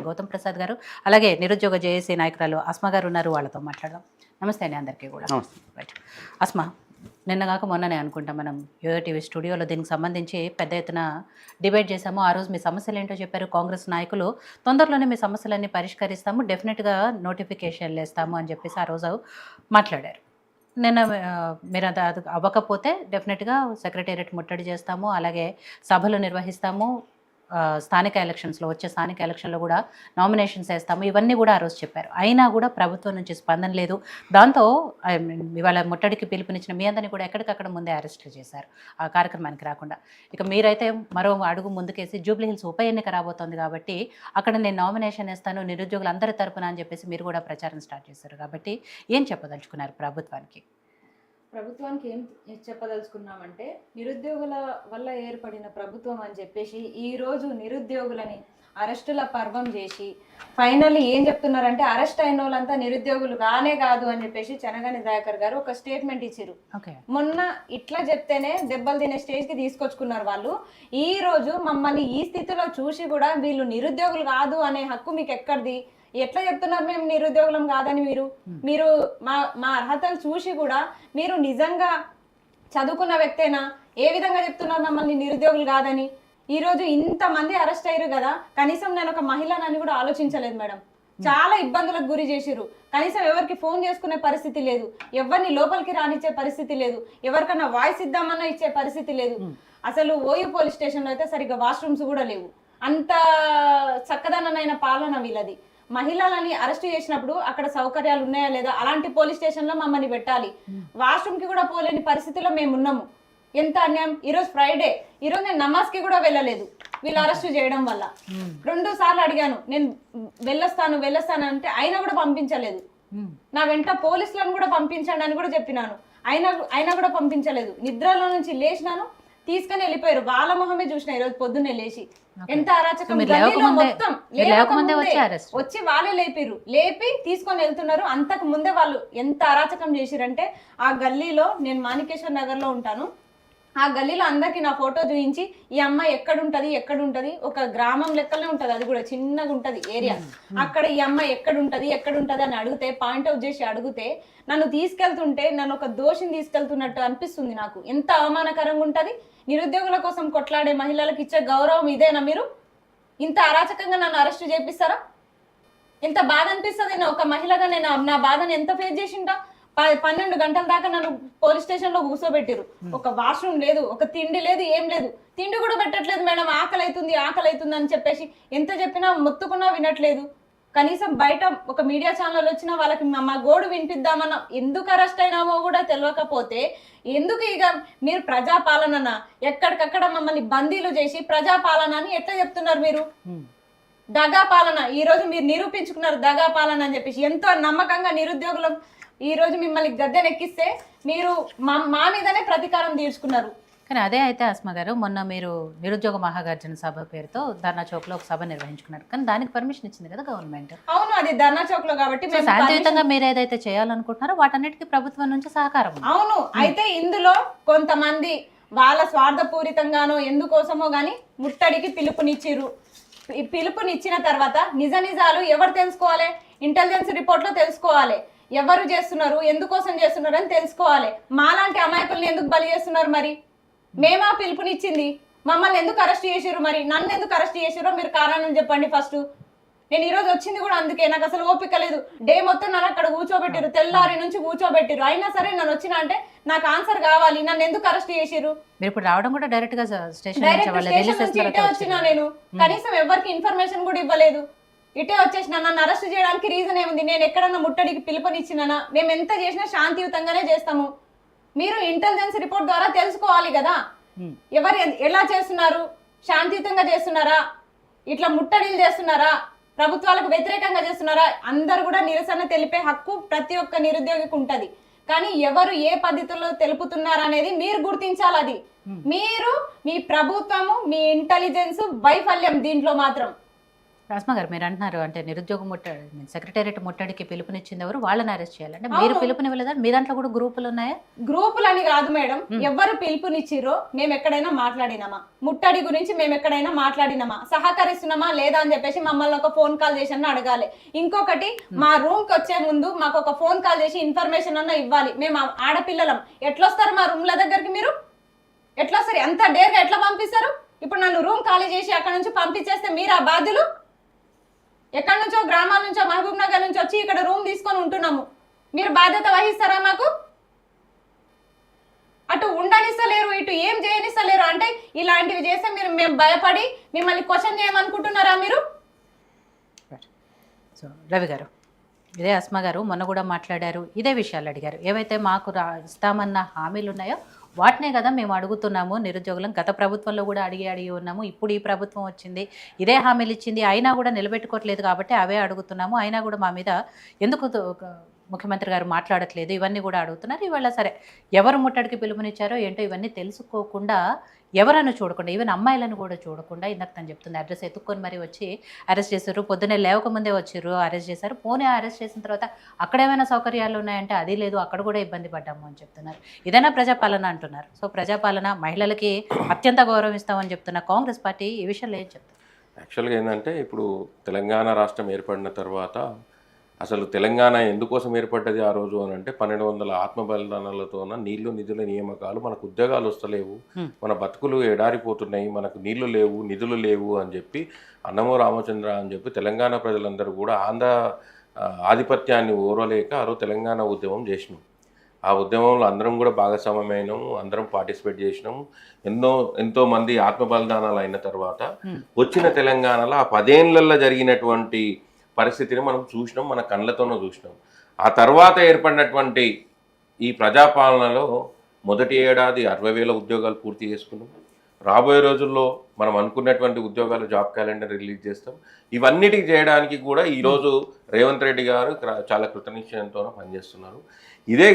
గౌతమ్ ప్రసాద్ గారు, అలాగే నిరుద్యోగ జేఏసీ నాయకురాలు అస్మా గారు ఉన్నారు. వాళ్ళతో మాట్లాడదాం. నమస్తే అండి అందరికీ కూడా. రైట్. అస్మా, నిన్న కాక మొన్ననే అనుకుంటాం మనం యోయో టీవీ స్టూడియోలో దీనికి సంబంధించి పెద్ద ఎత్తున డిబేట్ చేశాము. ఆ రోజు మీ సమస్యలు ఏంటో చెప్పారు. కాంగ్రెస్ నాయకులు తొందరలోనే మీ సమస్యలన్నీ పరిష్కరిస్తాము, డెఫినెట్గా నోటిఫికేషన్లు వేస్తాము అని చెప్పేసి ఆ రోజు మాట్లాడారు. నిన్న మీరు అది అవ్వకపోతే డెఫినెట్గా సెక్రటేరియట్ ముట్టడి చేస్తాము, అలాగే సభలు నిర్వహిస్తాము, స్థానిక ఎలక్షన్స్లో వచ్చే స్థానిక ఎలక్షన్లో కూడా నామినేషన్స్ వేస్తాము, ఇవన్నీ కూడా ఆ రోజు చెప్పారు. అయినా కూడా ప్రభుత్వం నుంచి స్పందన లేదు. దాంతో ఇవాళ ముట్టడికి పిలుపునిచ్చిన మీ అందరినీ కూడా ఎక్కడికక్కడ ముందే అరెస్ట్ చేశారు ఆ కార్యక్రమానికి రాకుండా. ఇక మీరైతే మరో అడుగు ముందుకేసి జూబ్లీ హిల్స్ ఉప ఎన్నిక రాబోతోంది కాబట్టి అక్కడ నేను నామినేషన్ వేస్తాను నిరుద్యోగులందరి తరపున అని చెప్పేసి మీరు కూడా ప్రచారం స్టార్ట్ చేశారు. కాబట్టి ఏం చెప్పదలుచుకున్నారు ప్రభుత్వానికి? ప్రభుత్వానికి ఏం చెప్పదలుచుకున్నామంటే, నిరుద్యోగుల వల్ల ఏర్పడిన ప్రభుత్వం అని చెప్పేసి ఈరోజు నిరుద్యోగులని అరెస్టుల పర్వం చేసి ఫైనల్లీ ఏం చెప్తున్నారంటే, అరెస్ట్ అయిన వాళ్ళంతా నిరుద్యోగులు కానే కాదు అని చెప్పేసి చెనగాని దయాకర్ గారు ఒక స్టేట్మెంట్ ఇచ్చారు. మొన్న ఇట్లా చెప్తేనే దెబ్బలు తినే స్టేజ్కి తీసుకొచ్చుకున్నారు వాళ్ళు. ఈ రోజు మమ్మల్ని ఈ స్థితిలో చూసి కూడా వీళ్ళు నిరుద్యోగులు కాదు అనే హక్కు మీకు ఎక్కడిది? ఎట్లా చెప్తున్నారు మేము నిరుద్యోగులం కాదని? మీరు మా అర్హతలు చూసి కూడా మీరు నిజంగా చదువుకున్న వ్యక్తేనా? ఏ విధంగా చెప్తున్నారు మమ్మల్ని నిరుద్యోగులు కాదని? ఈరోజు ఇంతమంది అరెస్ట్ అయ్యారు కదా, కనీసం నేను ఒక మహిళనని కూడా ఆలోచించలేదు మేడం. చాలా ఇబ్బందులకు గురి చేసిర్రు. కనీసం ఎవరికి ఫోన్ చేసుకునే పరిస్థితి లేదు, ఎవరిని లోపలికి రానిచ్చే పరిస్థితి లేదు, ఎవరికన్నా వాయిస్ ఇద్దామన్నా ఇచ్చే పరిస్థితి లేదు. అసలు ఓయూ పోలీస్ స్టేషన్లో అయితే సరిగ్గా వాష్రూమ్స్ కూడా లేవు. అంత చక్కదనమైన పాలన వీళ్ళది. మహిళలని అరెస్ట్ చేసినప్పుడు అక్కడ సౌకర్యాలు ఉన్నాయా లేదా, అలాంటి పోలీస్ స్టేషన్లో మమ్మల్ని పెట్టాలి. వాష్రూమ్కి కూడా పోలేని పరిస్థితిలో మేము ఉన్నాము. ఎంత అన్యాయం! ఈరోజు ఫ్రైడే, ఈరోజు నేను నమాజ్కి కూడా వెళ్ళలేదు వీళ్ళు అరెస్ట్ చేయడం వల్ల. 2 సార్లు అడిగాను, నేను వెళ్ళొస్తాను అంటే అయినా కూడా పంపించలేదు. నా వెంట పోలీసులను కూడా పంపించండి అని కూడా చెప్పినాను, అయినా కూడా పంపించలేదు. నిద్రలో నుంచి లేచినాను, తీసుకొని వెళ్ళిపోయారు. వాళ్ళ మొహమే చూసిన ఈరోజు పొద్దున్నే లేచి. ఎంత అరాచకం! మొత్తం వచ్చి వాళ్ళే లేపి తీసుకొని వెళ్తున్నారు. అంతకు ముందే వాళ్ళు ఎంత అరాచకం చేసిరంటే, ఆ గల్లీలో, నేను మాణికేశ్వర్ నగర్ లో ఉంటాను, ఆ గల్లీలో అందరికి నా ఫోటో చూపించి ఈ అమ్మాయి ఎక్కడుంటది, ఒక గ్రామం లెక్కనే ఉంటది, అది కూడా చిన్నగా ఉంటది ఏరియా, అక్కడ ఈ అమ్మాయి ఎక్కడుంటది అని అడిగితే, పాయింట్ అవుట్ చేసి అడిగితే, నన్ను తీసుకెళ్తుంటే నన్ను ఒక దోషిని తీసుకెళ్తున్నట్టు అనిపిస్తుంది నాకు. ఎంత అవమానకరంగా ఉంటది! నిరుద్యోగుల కోసం కొట్లాడే మహిళలకు ఇచ్చే గౌరవం ఇదేనా? మీరు ఇంత అరాచకంగా నన్ను అరెస్ట్ చేపిస్తారా? ఎంత బాధ అనిపిస్తుంది. ఒక మహిళగా నేను నా బాధను ఎంత ఫేస్ చేసింటా. 12 గంటల దాకా నన్ను పోలీస్ స్టేషన్ లో కూర్చోబెట్టిరు. ఒక వాష్రూమ్ లేదు, ఒక తిండి లేదు, ఏం లేదు. తిండి కూడా పెట్టట్లేదు మేడం. ఆకలి అవుతుంది అని చెప్పేసి ఎంత చెప్పినా మొత్తుకున్నా వినట్లేదు. కనీసం బయట ఒక మీడియా ఛానల్ వచ్చినా వాళ్ళకి మా గోడు వినిపిద్దామన్నా ఎందుకు అరెస్ట్ అయినామో కూడా తెలియకపోతే, ఎందుకు ఇక మీరు ప్రజాపాలన ఎక్కడికక్కడ మమ్మల్ని బందీలు చేసి ప్రజాపాలన అని ఎట్లా చెప్తున్నారు మీరు? దగా పాలన. ఈ రోజు మీరు నిరూపించుకున్నారు దగా పాలన అని చెప్పేసి. ఎంతో నమ్మకంగా నిరుద్యోగులం ఈ రోజు మిమ్మల్ని గద్దెనెక్కిస్తే మీరు మా మీదనే ప్రతీకారం తీర్చుకున్నారు. కానీ అదే అయితే అస్మా గారు, మొన్న మీరు నిరుద్యోగ మహాగర్జన సభ పేరుతో ధర్నా చౌక్ లో ఒక సభ నిర్వహించుకున్నారు. కానీ దానికి పర్మిషన్ ఇచ్చింది కదా గవర్నమెంట్. అవును, అది ధర్నా చౌక్ లో కాబట్టి శాంతియుతంగా మీరు ఏదైతే చేయాలనుకుంటున్నారో వాటన్నిటికీ ప్రభుత్వం నుంచి సహకారం. అవును, అయితే ఇందులో కొంతమంది వాళ్ళ స్వార్థపూరితంగానో ఎందుకోసమో గానీ ముట్టడికి పిలుపునిచ్చిర్రు. పిలుపునిచ్చిన తర్వాత నిజాలు ఎవరు తెలుసుకోవాలి? ఇంటెలిజెన్స్ రిపోర్ట్ లో తెలుసుకోవాలి. ఎవరు చేస్తున్నారు, ఎందుకోసం చేస్తున్నారు అని తెలుసుకోవాలి. మాలాంటి అమాయకుల్ని ఎందుకు బలి చేస్తున్నారు? మరి మేమా పిలుపునిచ్చింది? మమ్మల్ని ఎందుకు అరెస్ట్ చేసారు? మరి నన్ను ఎందుకు అరెస్ట్ చేసారో మీరు కారణం చెప్పండి ఫస్ట్. నేను ఈరోజు వచ్చింది కూడా అందుకే. నాకు అసలు ఓపిక లేదు. డే మొత్తం నన్ను అక్కడ కూర్చోబెట్టారు, తెల్లారి నుంచి కూర్చోబెట్టారు. అయినా సరే నన్ను వచ్చిన అంటే నాకు ఆన్సర్ కావాలి. నన్ను ఎందుకు అరెస్ట్ చేసారు? మీరు ఇప్పుడు రావడం కూడా డైరెక్ట్ గా స్టేషన్ నుంచి ఇటే వచ్చినా నేను. కనీసం ఎవరికి ఇన్ఫర్మేషన్ కూడా ఇవ్వలేదు. ఇటే వచ్చేసిన. నన్ను అరెస్ట్ చేయడానికి రీజన్ ఏముంది? నేను ఎక్కడన్నా ముట్టడికి పిలుపునిచ్చినా? మేము ఎంత చేసినా శాంతియుతంగానే చేస్తాము. మీరు ఇంటెలిజెన్స్ రిపోర్ట్ ద్వారా తెలుసుకోవాలి కదా ఎవరు ఎలా చేస్తున్నారు, శాంతియుతంగా చేస్తున్నారా, ఇట్లా ముట్టడిలు చేస్తున్నారా, ప్రభుత్వాలకు వ్యతిరేకంగా చేస్తున్నారా? అందరు కూడా నిరసన తెలిపే హక్కు ప్రతి ఒక్క నిరుద్యోగికి ఉంటది. కానీ ఎవరు ఏ పద్ధతిలో తెలుపుతున్నారు అనేది మీరు గుర్తించాలి. అది మీరు, మీ ప్రభుత్వము, మీ ఇంటెలిజెన్స్ వైఫల్యం దీంట్లో మాత్రం. రాస్మ గారు మీరు అంటున్నారు అంటే నిరుద్యోగ ముట్టడి సెక్రటేరియట్ ముట్టడికి పిలుపునిచ్చింది ఎవరు, వాళ్ళని అరెస్ట్ చేయాలంటే మీరు పిలుపునివ్వలేదా? మీ దాంట్లో కూడా గ్రూపులు ఉన్నాయా? గ్రూపులు అని కాదు మేడం, ఎవరు పిలుపునిచ్చిరో మేము ఎక్కడైనా మాట్లాడినామా, ముట్టడి గురించి మేము ఎక్కడైనా మాట్లాడినామా, సహకరిస్తున్నామా లేదా అని చెప్పేసి మమ్మల్ని ఒక ఫోన్ కాల్ చేసి అన్న అడగాలి. ఇంకొకటి మా రూమ్ కి వచ్చే ముందు మాకు ఒక ఫోన్ కాల్ చేసి ఇన్ఫర్మేషన్ అన్న ఇవ్వాలి. మేము ఆడపిల్లలం, ఎట్లొస్తారు మా రూమ్ల దగ్గరికి? మీరు ఎట్లా వస్తారు? ఎంత డేర్గా ఎట్లా పంపిస్తారు? ఇప్పుడు నన్ను రూమ్ ఖాళీ చేసి అక్కడ నుంచి పంపించేస్తే మీరు ఆ బాధ్యులు? ఎక్కడి నుంచో గ్రామాల నుంచో మహబూబ్ నగర్ నుంచి వచ్చి ఇక్కడ రూమ్ తీసుకొని ఉంటున్నాము, మీరు బాధ్యత వహిస్తారా మాకు? అటు ఉండనిస్తలేరు, ఇటు ఏం చేయనిస్తలేరు. అంటే ఇలాంటివి చేస్తే మేము భయపడి మిమ్మల్ని క్వశ్చన్ చేయమనుకుంటున్నారా మీరు? సో రవి గారు, ఇదే అస్మా గారు మొన్న కూడా మాట్లాడారు, ఇదే విషయాలు అడిగారు. ఏవైతే మాకు ఇస్తామన్న హామీలు ఉన్నాయో వాటినే కదా మేము అడుగుతున్నాము నిరుద్యోగులం. గత ప్రభుత్వంలో కూడా అడిగి ఉన్నాము, ఇప్పుడు ఈ ప్రభుత్వం వచ్చింది ఇదే హామీలు ఇచ్చింది, అయినా కూడా నిలబెట్టుకోవట్లేదు కాబట్టి అవే అడుగుతున్నాము. అయినా కూడా మా మీద ఎందుకు ముఖ్యమంత్రి గారు మాట్లాడట్లేదు, ఇవన్నీ కూడా అడుగుతున్నారు. ఇవాళ సరే ఎవరు ముట్టడికి పిలుపునిచ్చారో ఏంటో ఇవన్నీ తెలుసుకోకుండా, ఎవరನ್ನು చూడకుండా, ఈవెన్ అమ్మాయిలను కూడా చూడకుండా, ఇందాక తను చెప్తుంది అడ్రస్ ఎత్తుక్కొని మరి వచ్చి అరెస్ట్ చేశారు. పొద్దున్నే లేవకముందే వచ్చారు, అరెస్ట్ చేశారు. పోనీ అరెస్ట్ చేసిన తర్వాత అక్కడ ఏమైనా సౌకర్యాలు ఉన్నాయంటే అది లేదు, అక్కడ కూడా ఇబ్బంది పడ్డాము అని చెప్తున్నారు. ఇదైనా ప్రజాపాలన అంటున్నారు. సో ప్రజాపాలన, మహిళలకి అత్యంత గౌరవం ఇస్తామని చెప్తున్న కాంగ్రెస్ పార్టీ ఈ విషయంలో ఏం చెప్తారు? యాక్చువల్గా ఏంటంటే ఇప్పుడు తెలంగాణ రాష్ట్రం ఏర్పడిన తర్వాత అసలు తెలంగాణ ఎందుకోసం ఏర్పడ్డది ఆ రోజు అని అంటే 1200 ఆత్మ బలిదానాలతోన నీళ్లు నిధుల నియామకాలు, మనకు ఉద్యోగాలు వస్తలేవు, మన బతుకులు ఎడారిపోతున్నాయి, మనకు నీళ్లు లేవు నిధులు లేవు అని చెప్పి అన్నమో రామచంద్ర అని చెప్పి తెలంగాణ ప్రజలందరూ కూడా ఆంధ్ర ఆధిపత్యాన్ని ఓరలేక ఆ రోజు తెలంగాణ ఉద్యమం చేసినాం. ఆ ఉద్యమంలో అందరం కూడా భాగస్వామ్యమైనాము, అందరం పార్టిసిపేట్ చేసినాము. ఎంతో మంది ఆత్మ బలిదానాలు అయిన తర్వాత వచ్చిన తెలంగాణలో ఆ 10 ఏళ్లలో జరిగినటువంటి పరిస్థితిని మనం చూసినాం, మన కళ్ళతోనూ చూసినాం. ఆ తర్వాత ఏర్పడినటువంటి ఈ ప్రజాపాలనలో మొదటి ఏడాది 60,000 ఉద్యోగాలు పూర్తి చేసుకున్నాం. రాబోయే రోజుల్లో మనం అనుకున్నటువంటి ఉద్యోగాలు జాబ్ క్యాలెండర్ రిలీజ్ చేస్తాం. ఇవన్నిటికి చేయడానికి కూడా ఈరోజు రేవంత్ రెడ్డి గారు చాలా కృతనిశ్చయంతో పనిచేస్తున్నారు. ఇదే